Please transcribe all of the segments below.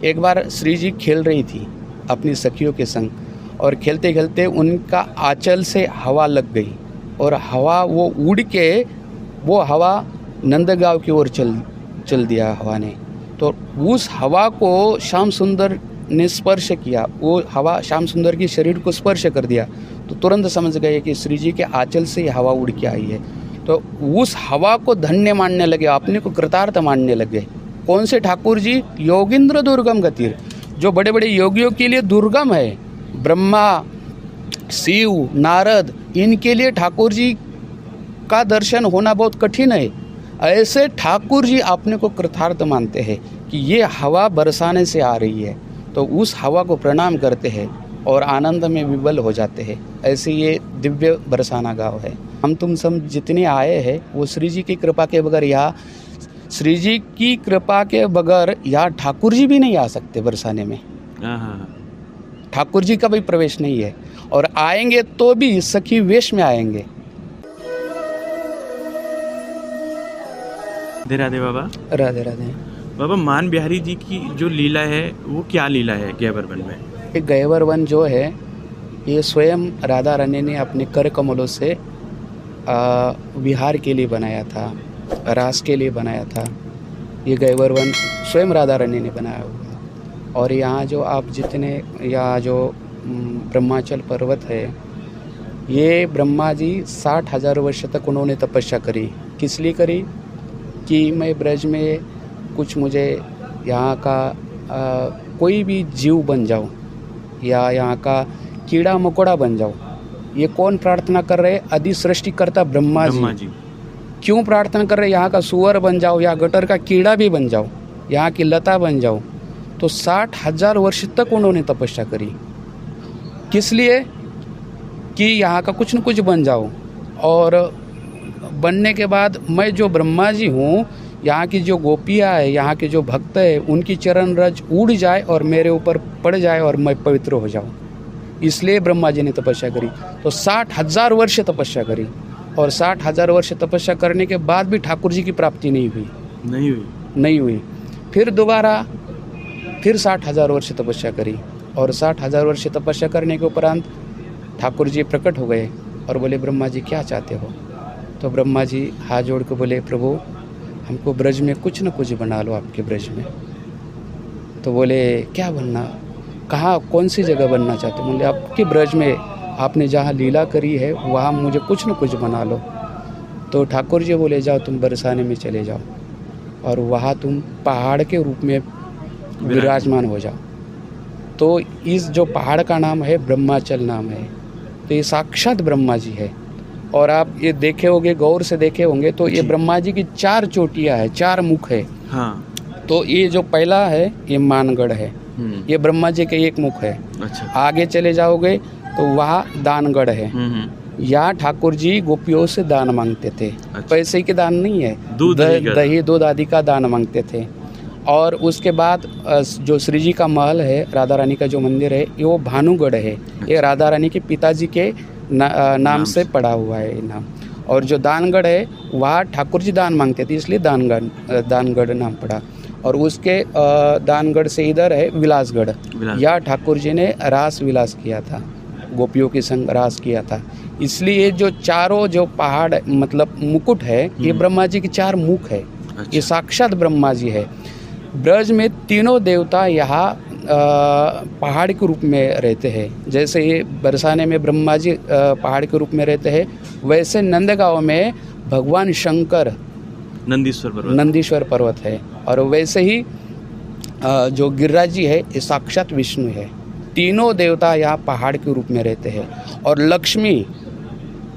एक बार श्री जी खेल रही थी अपनी सखियों के संग, और खेलते खेलते उनका आंचल से हवा लग गई और हवा वो उड़ के वो हवा नंदगांव की ओर चल दिया हवा ने। तो उस हवा को श्याम सुंदर ने स्पर्श किया, वो हवा श्याम सुंदर की शरीर को स्पर्श कर दिया, तो तुरंत समझ गए कि श्री जी के आंचल से हवा उड़ के आई है। तो उस हवा को धन्य मानने लगे, अपने को कृतार्थ मानने लगे। कौन से ठाकुर जी? योगींद्र दुर्गम गतिर, जो बड़े बड़े योगियों के लिए दुर्गम है। ब्रह्मा, शिव, नारद, इनके लिए ठाकुर जी का दर्शन होना बहुत कठिन है। ऐसे ठाकुर जी अपने को कृतार्थ मानते हैं कि ये हवा बरसाने से आ रही है, तो उस हवा को प्रणाम करते हैं और आनंद में विवल हो जाते हैं। ऐसे ये दिव्य बरसाना गाँव है। हम तुम सब जितने आए हैं वो श्री जी की कृपा के बगैर, यहाँ श्री जी की कृपा के बगैर यहाँ ठाकुर जी भी नहीं आ सकते बरसाने में। ठाकुर जी का भी प्रवेश नहीं है, और आएंगे तो भी सखी वेश में आएंगे। राधे राधे बाबा। राधे राधे बाबा, मान बिहारी जी की जो लीला है वो क्या लीला है गैवर वन में? ये गैवर वन जो है ये स्वयं राधा रानी ने अपने कर कमलों से विहार के लिए बनाया था, रास के लिए बनाया था। ये गैवर वन स्वयं राधा रानी ने बनाया हुआ। और यहाँ जो आप जितने यहाँ जो ब्रह्माचल पर्वत है, ये ब्रह्मा जी 60,000 वर्ष तक उन्होंने तपस्या करी। किस लिए करी? कि मैं ब्रज में कुछ मुझे यहाँ का कोई भी जीव बन जाऊँ या यहाँ का कीड़ा मकोड़ा बन जाऊँ। ये कौन प्रार्थना कर रहे? आदि सृष्टिकर्ता ब्रह्मा जी। क्यों प्रार्थना कर रहे? यहाँ का सुअर बन जाओ या गटर का कीड़ा भी बन जाओ, यहाँ की लता बन जाओ। तो 60,000 वर्ष तक उन्होंने तपस्या करी। किस लिए? कि यहाँ का कुछ न कुछ बन जाओ, और बनने के बाद मैं जो ब्रह्मा जी हूँ, यहाँ की जो गोपियाँ है, यहाँ के जो भक्त है, उनकी चरण रज उड़ जाए और मेरे ऊपर पड़ जाए और मैं पवित्र हो जाऊँ। इसलिए ब्रह्मा जी ने तपस्या करी। तो 60,000 वर्ष तपस्या करी, और 60,000 वर्ष तपस्या करने के बाद भी ठाकुर जी की प्राप्ति नहीं हुई। फिर दोबारा फिर 60,000 वर्ष तपस्या करी, और 60,000 वर्ष तपस्या करने के उपरांत ठाकुर जी प्रकट हो गए और बोले, ब्रह्मा जी क्या चाहते हो? तो ब्रह्मा जी हाथ जोड़ के बोले, प्रभु हमको ब्रज में कुछ न कुछ बना लो आपके ब्रज में। तो बोले, क्या बनना? कहाँ, कौन सी जगह बनना चाहते? बोले, आपके ब्रज में आपने जहाँ लीला करी है वहाँ मुझे कुछ न कुछ बना लो। तो ठाकुर जी बोले, जाओ तुम बरसाने में चले जाओ और वहाँ तुम पहाड़ के रूप में विराजमान हो जाओ। तो इस जो पहाड़ का नाम है ब्रह्माचल नाम है। तो ये साक्षात ब्रह्मा जी है। और आप ये देखे होंगे, गौर से देखे होंगे तो ये ब्रह्मा जी की 4 चोटियाँ है, 4 मुख है। हाँ। तो ये जो पहला है ये मानगढ़ है, ये ब्रह्मा जी के एक मुख है। अच्छा। आगे चले जाओगे तो वहाँ दानगढ़ है। यहाँ ठाकुर जी गोपियों से दान मांगते थे। अच्छा। पैसे के दान नहीं है, दही दूध आदि का दान मांगते थे। और उसके बाद जो श्री जी का महल है, राधा रानी का जो मंदिर है, ये वो भानुगढ़ है। ये राधा रानी के पिताजी के नाम से पड़ा हुआ है ये नाम। और जो दानगढ़ है वहाँ ठाकुर जी दान मांगते थे, इसलिए दानगढ़ नाम पड़ा। और उसके दानगढ़ से इधर है विलासगढ़। यहाँ ठाकुर जी ने रास विलास किया था, गोपियों के संग रास किया था। इसलिए जो चारों जो पहाड़ मतलब मुकुट है, ये ब्रह्मा जी के 4 मुख है। अच्छा। ये साक्षात ब्रह्मा जी है। ब्रज में तीनों देवता यहाँ पहाड़ के रूप में रहते हैं। जैसे ये बरसाने में ब्रह्मा जी पहाड़ के रूप में रहते हैं, वैसे नंदगांव में भगवान शंकर नंदीश्वर पर्वत है। और वैसे ही जो गिरिराज जी है ये साक्षात विष्णु है। तीनों देवता यहाँ पहाड़ के रूप में रहते हैं। और लक्ष्मी,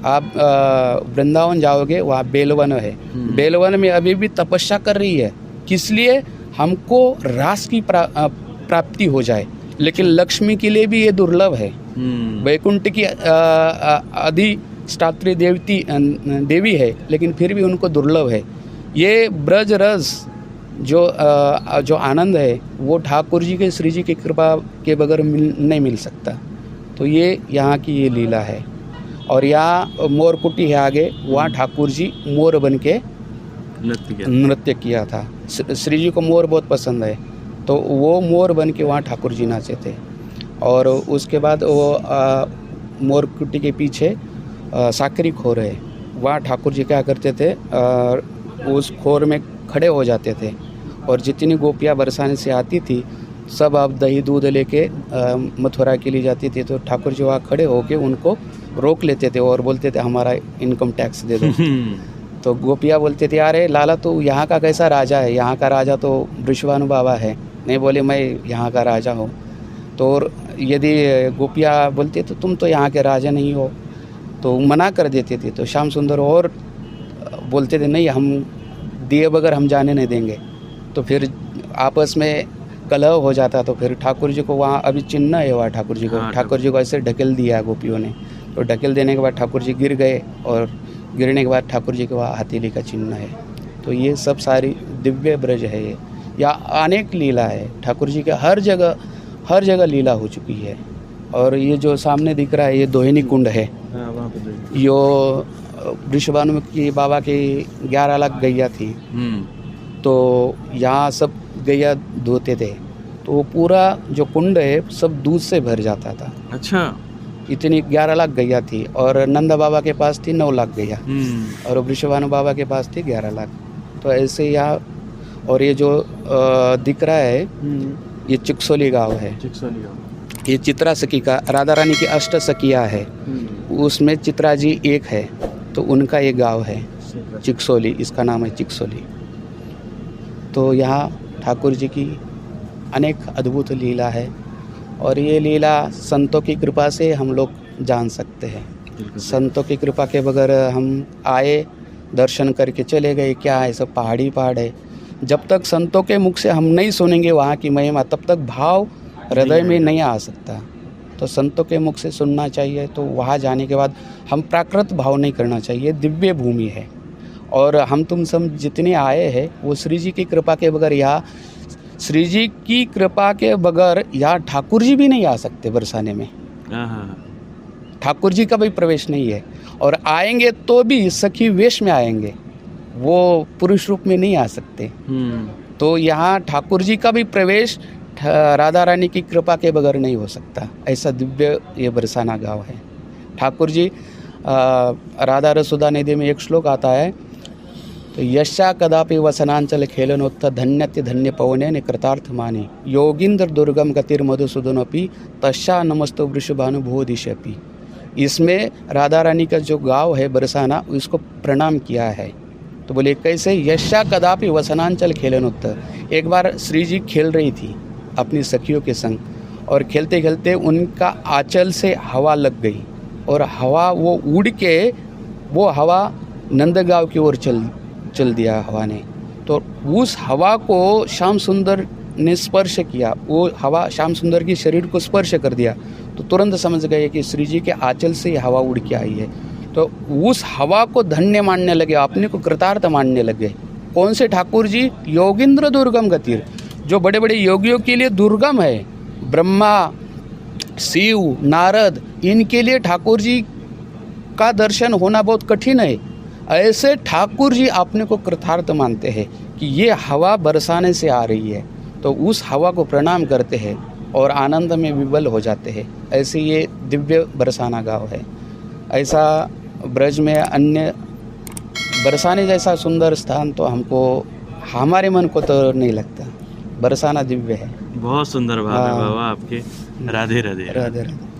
आप वृंदावन जाओगे वहाँ बेलवन है। बेलवन में अभी भी तपस्या कर रही है। किस लिए? हमको रास की प्राप्ति हो जाए। लेकिन लक्ष्मी के लिए भी ये दुर्लभ है। वैकुंठ की अधिष्ठात्री देवी है, लेकिन फिर भी उनको दुर्लभ है। ये ब्रज रस जो आनंद है वो ठाकुर जी के श्री जी की कृपा के बगैर नहीं मिल सकता। तो ये यहाँ की ये लीला है। और यहाँ मोर कुटी है आगे, वहाँ ठाकुर जी मोर बन के नृत्य किया था। श्री जी को मोर बहुत पसंद है, तो वो मोर बन के वहाँ ठाकुर जी नाचे थे। और उसके बाद वो मोर कुटी के पीछे साकरी खोर है, वहाँ ठाकुर जी क्या करते थे, उस खोर में खड़े हो जाते थे और जितनी गोपियाँ बरसाने से आती थी सब अब दही दूध लेके मथुरा के लिए जाती थी, तो ठाकुर जी वहाँ खड़े होके उनको रोक लेते थे और बोलते थे हमारा इनकम टैक्स दे दो। तो गोपियाँ बोलते थे अरे लाला तो यहाँ का कैसा राजा है, यहाँ का राजा तो वृषभानु बाबा है। नहीं बोले मैं यहाँ का राजा हूँ। तो यदि गोपियाँ बोलती तो तुम तो यहाँ के राजा नहीं हो, तो मना कर देते थे। तो श्याम सुंदर और बोलते थे नहीं, हम दिए बगैर हम जाने नहीं देंगे। तो फिर आपस में कलह हो जाता। तो फिर ठाकुर जी को वहाँ अभी चिन्ह है, वहाँ ठाकुर जी को ठाकुर जी को ऐसे ढकेल दिया गोपियों ने। तो ढकेल देने के बाद ठाकुर जी गिर गए और गिरने के बाद ठाकुर जी के वहाँ हथेली का चिन्ह है। तो ये सब सारी दिव्य ब्रज है ये, या अनेक लीला है ठाकुर जी के, हर जगह लीला हो चुकी है। और ये जो सामने दिख रहा है ये दोहिनी कुंड है, यो वृषभानु की बाबा की 11 लाख गैया थी, तो यहाँ सब गैया धोते थे, तो वो पूरा जो कुंड है सब दूध से भर जाता था। अच्छा, इतनी 11 लाख गैया थी। और नंदा बाबा के पास थी 9 लाख गैया और वृषभानु बाबा के पास थी 11 लाख। तो ऐसे यहाँ, और ये जो दिख रहा है ये चिकसोली गांव है। ये चित्रा सखी का, राधा रानी की 8 सखिया है, उसमें चित्रा जी एक है, तो उनका ये गांव है चिकसोली, इसका नाम है चिकसोली। तो यहाँ ठाकुर जी की अनेक अद्भुत लीला है और ये लीला संतों की कृपा से हम लोग जान सकते हैं। संतों की कृपा के बगैर हम आए, दर्शन करके चले गए, क्या है सब पहाड़ी पहाड़ है। जब तक संतों के मुख से हम नहीं सुनेंगे वहाँ की महिमा, तब तक भाव हृदय में नहीं आ सकता। तो संतों के मुख से सुनना चाहिए। तो वहाँ जाने के बाद हम प्राकृत भाव नहीं करना चाहिए, दिव्य भूमि है। और हम तुम सब जितने आए हैं वो श्री जी की कृपा के बगैर, यहाँ श्री जी की कृपा के बगैर यहाँ ठाकुर जी भी नहीं आ सकते। बरसाने में ठाकुर जी का भी प्रवेश नहीं है, और आएंगे तो भी सखी वेश में आएंगे, वो पुरुष रूप में नहीं आ सकते। तो यहाँ ठाकुर जी का भी प्रवेश राधा रानी की कृपा के बगैर नहीं हो सकता। ऐसा दिव्य ये बरसाना गांव है। ठाकुर जी राधा रसुदा नदी में एक श्लोक आता है, तो यशा कदापि वसनांचल खेलनोत्थ धन्यत्य धन्य पवने ने कृतार्थ मानी योगिंद्र दुर्गम गतिर मधुसूदनपि तस्या नमस्तो वृषभानुभूदिशपि। इसमें राधा रानी का जो गांव है बरसाना, उसको प्रणाम किया है। तो बोले कैसे, यशा कदापि वसनांचल खेलनोत्थ। एक बार श्री जी खेल रही थी अपनी सखियों के संग, और खेलते खेलते उनका आंचल से हवा लग गई और हवा वो उड़ के वो हवा नंदगांव की ओर चल दिया हवा ने। तो उस हवा को श्याम सुंदर ने स्पर्श किया, वो हवा श्याम सुंदर की शरीर को स्पर्श कर दिया। तो तुरंत समझ गए कि श्री जी के आंचल से ये हवा उड़ के आई है। तो उस हवा को धन्य मानने लगे, अपने को कृतार्थ मानने लगे। कौन से ठाकुर जी? योगिंद्र दुर्गम गतिर, जो बड़े बड़े योगियों के लिए दुर्गम है। ब्रह्मा, शिव, नारद, इनके लिए ठाकुर जी का दर्शन होना बहुत कठिन है। ऐसे ठाकुर जी अपने को कृतार्थ मानते हैं कि ये हवा बरसाने से आ रही है, तो उस हवा को प्रणाम करते हैं और आनंद में विवल हो जाते हैं। ऐसे ये दिव्य बरसाना गांव है। ऐसा ब्रज में अन्य बरसाने जैसा सुंदर स्थान तो हमको, हमारे मन को तो नहीं लगता। बरसाना दिव्य है। बहुत सुंदर भाव है बाबा आपके। राधे राधे। राधे राधे।